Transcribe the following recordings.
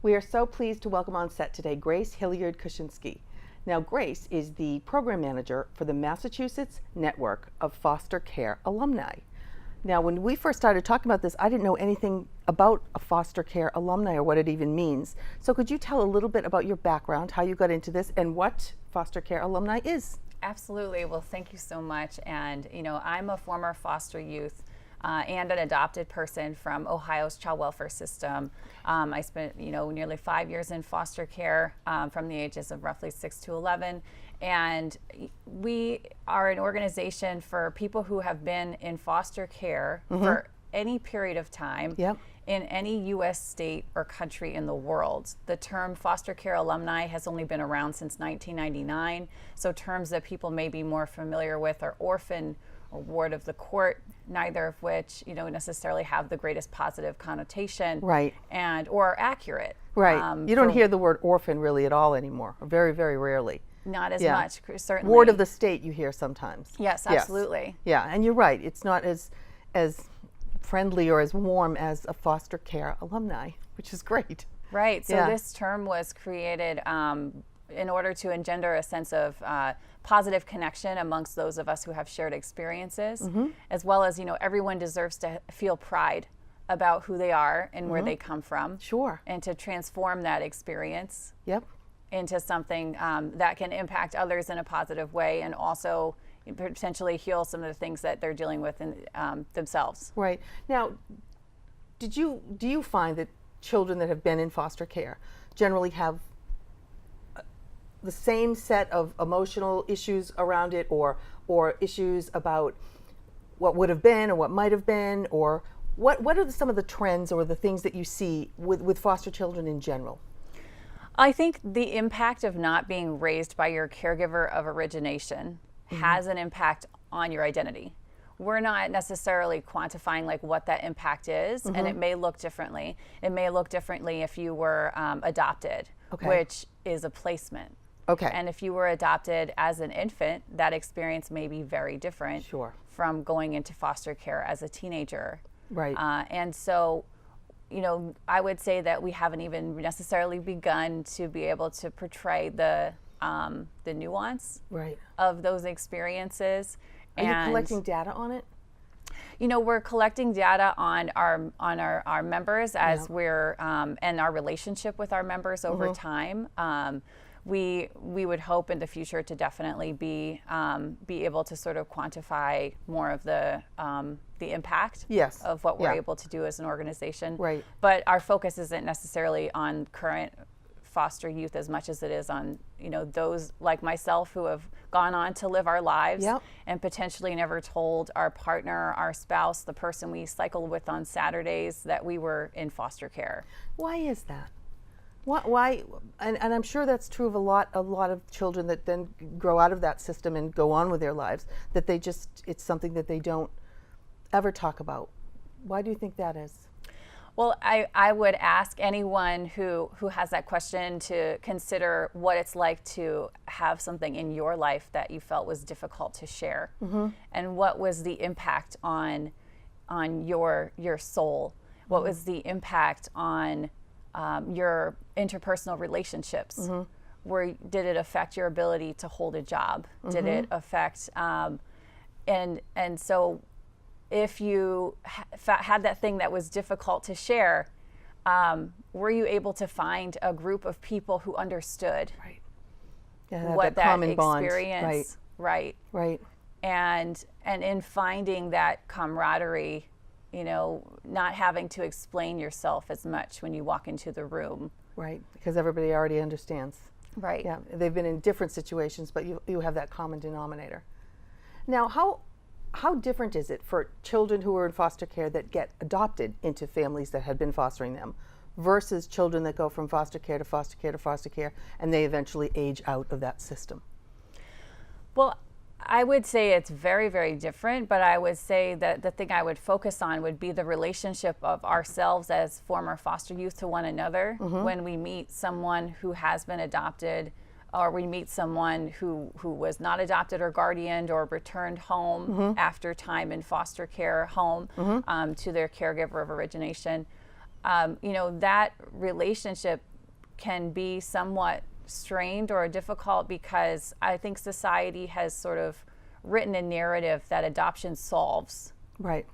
We are so pleased to welcome on set today Grace Hilliard-Koshinsky. Now, Grace is the program manager for the Massachusetts Network of Foster Care Alumni. Now, when we first started talking about this, I didn't know anything about a foster care alumni or what it even means. So could you tell a little bit about your background, how you got into this, and what foster care alumni is? Absolutely. Well, thank you so much. And, I'm a former foster youth and an adopted person from Ohio's child welfare system. I spent, nearly 5 years in foster care from the ages of roughly 6 to 11. And we are an organization for people who have been in foster care for any period of time in any U.S. state or country in the world. The term foster care alumni has only been around since 1999. So terms that people may be more familiar with are orphan or ward of the court, neither of which necessarily have the greatest positive connotation, and or are accurate. You don't hear the word orphan really at all anymore, very, very rarely. Not as much, certainly. Ward of the state you hear sometimes. Yes, absolutely. Yeah, and you're right. It's not as friendly or as warm as a foster care alumni, which is great. Right. So this term was created in order to engender a sense of positive connection amongst those of us who have shared experiences, as well as, everyone deserves to feel pride about who they are and where they come from. Sure. And to transform that experience into something that can impact others in a positive way, and also potentially heal some of the things that they're dealing with in themselves. Right. Now, do you find that children that have been in foster care generally have the same set of emotional issues around it, or issues about what would have been or what might have been, or what are some of the trends or the things that you see with foster children in general? I think the impact of not being raised by your caregiver of origination has an impact on your identity. We're not necessarily quantifying like what that impact is, and it may look differently. It may look differently if you were adopted, which is a placement. And if you were adopted as an infant, that experience may be very different from going into foster care as a teenager. And so, I would say that we haven't even necessarily begun to be able to portray the nuance of those experiences. Are you collecting data on it? We're collecting data on our members as we're and our relationship with our members over time. We would hope in the future to definitely be able to sort of quantify more of the impact of what we're able to do as an organization. But our focus isn't necessarily on current foster youth as much as it is on those like myself who have gone on to live our lives and potentially never told our partner, our spouse, the person we cycled with on Saturdays, that we were in foster care. Why is that? Why? And I'm sure that's true of a lot of children that then grow out of that system and go on with their lives, that it's something that they don't ever talk about. Why do you think that is? Well, I would ask anyone who has that question to consider what it's like to have something in your life that you felt was difficult to share, and what was the impact on your soul. What was the impact on your interpersonal relationships? Did it affect your ability to hold a job? Did it affect and so if you had that thing that was difficult to share, were you able to find a group of people who understood what that experience bond. And in finding that camaraderie, not having to explain yourself as much when you walk into the room. Because everybody already understands. Yeah, they've been in different situations, but you have that common denominator. Now, how different is it for children who are in foster care that get adopted into families that had been fostering them versus children that go from foster care to foster care to foster care and they eventually age out of that system? Well, I would say it's very, very different, but I would say that the thing I would focus on would be the relationship of ourselves as former foster youth to one another. When we meet someone who has been adopted, or we meet someone who was not adopted or guardianed or returned home after time in foster care home to their caregiver of origination, that relationship can be somewhat strained or difficult because I think society has sort of written a narrative that adoption solves Right.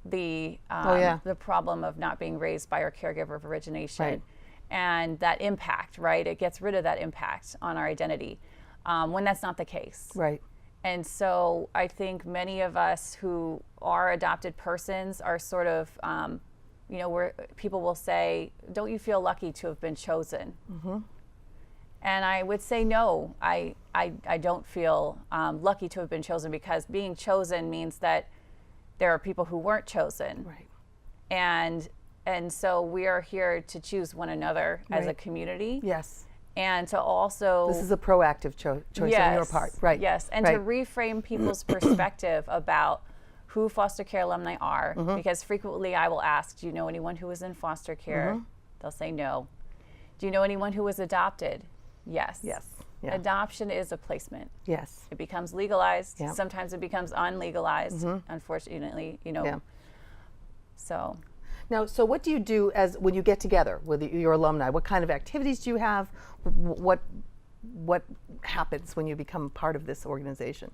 the yeah. the problem of not being raised by our caregiver of origination, Right. and that impact, right? It gets rid of that impact on our identity when that's not the case. Right. And so I think many of us who are adopted persons are sort of, you know, where people will say, "Don't you feel lucky to have been chosen?" Mm-hmm. And I would say no. I don't feel lucky to have been chosen, because being chosen means that there are people who weren't chosen. Right. And so we are here to choose one another as a Right. community. Yes. And to also, This is a proactive choice on your part. Right. Yes, and right. to reframe people's perspective about who foster care alumni are, because frequently I will ask, do you know anyone who was in foster care? They'll say no. Do you know anyone who was adopted? Yes. Yes. Yeah. Adoption is a placement. Yes. It becomes legalized. Yeah. Sometimes it becomes unlegalized, unfortunately, you know. Yeah. So Now, so what do you do as when you get together with your alumni? What kind of activities do you have? What happens when you become part of this organization?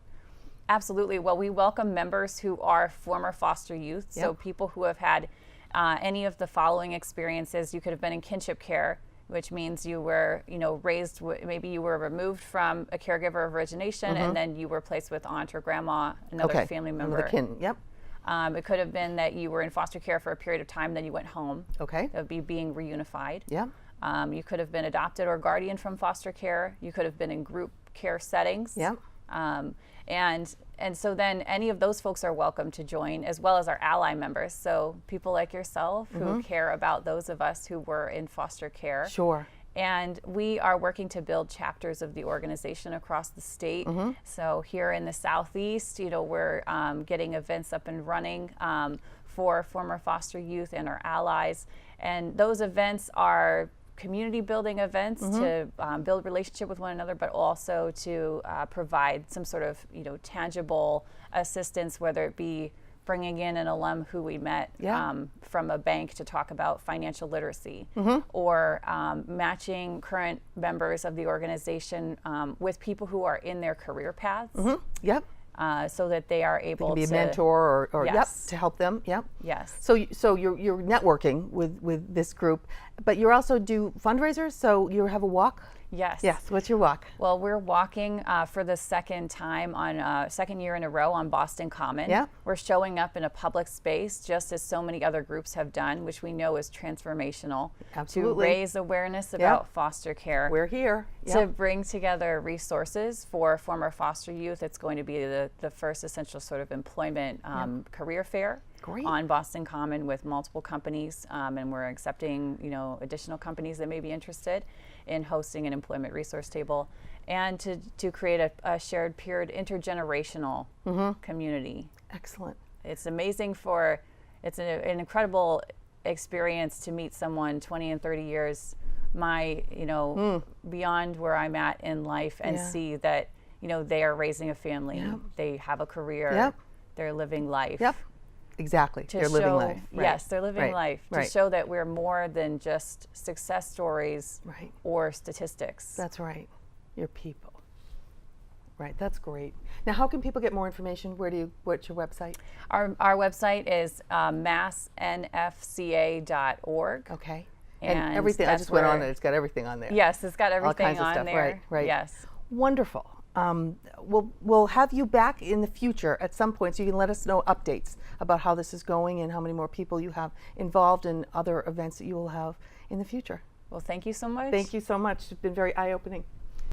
absolutely. Well, we welcome members who are former foster youth, so Yep. people who have had any of the following experiences. You could have been in kinship care, which means you were, you know, raised, maybe you were removed from a caregiver of origination, and then you were placed with aunt or grandma, another family member. Another kin. Yep. It could have been that you were in foster care for a period of time, then you went home. Okay. That would be being reunified. Yeah. You could have been adopted or guardian from foster care. You could have been in group care settings. Yeah. And so then any of those folks are welcome to join, as well as our ally members. So people like yourself who care about those of us who were in foster care. Sure. And we are working to build chapters of the organization across the state. So here in the Southeast, you know, we're getting events up and running for former foster youth and our allies. And those events are community building events to build relationship with one another, but also to provide some sort of, you know, tangible assistance, whether it be bringing in an alum who we met from a bank to talk about financial literacy, or matching current members of the organization with people who are in their career paths, Yep. so that they are able Be a to mentor or Yes. to help them. Yep. Yes. So you're networking with this group, but you also do fundraisers. So you have a walk. Yes. Yes. What's your walk? Well, we're walking for the second time on second year in a row on Boston Common. Yeah. We're showing up in a public space, just as so many other groups have done, which we know is transformational. Absolutely. To raise awareness about foster care. We're here. To Yep. bring together resources for former foster youth. It's going to be the first essential sort of employment career fair. Great. On Boston Common with multiple companies, and we're accepting, you know, additional companies that may be interested in hosting an employment resource table, and to create a shared peered intergenerational community. Excellent. It's amazing it's an incredible experience to meet someone 20 and 30 years beyond where I'm at in life, and see that, you know, they are raising a family, they have a career, they're living life. Yep. Exactly. They're living life. Right. Yes, they're living Right. life. To Right. show that we're more than just success stories Right. or statistics. That's right. You're people. Right. That's great. Now, how can people get more information? What's your website? Our website is massnfca.org. Okay. And everything. I that's just went on where- it. It's got everything on there. Yes, it's got everything kinds of on stuff. there. Right, right. Yes. Wonderful. We'll have you back in the future at some point, so you can let us know updates about how this is going and how many more people you have involved in other events that you will have in the future. Well, thank you so much. Thank you so much. It's been very eye-opening.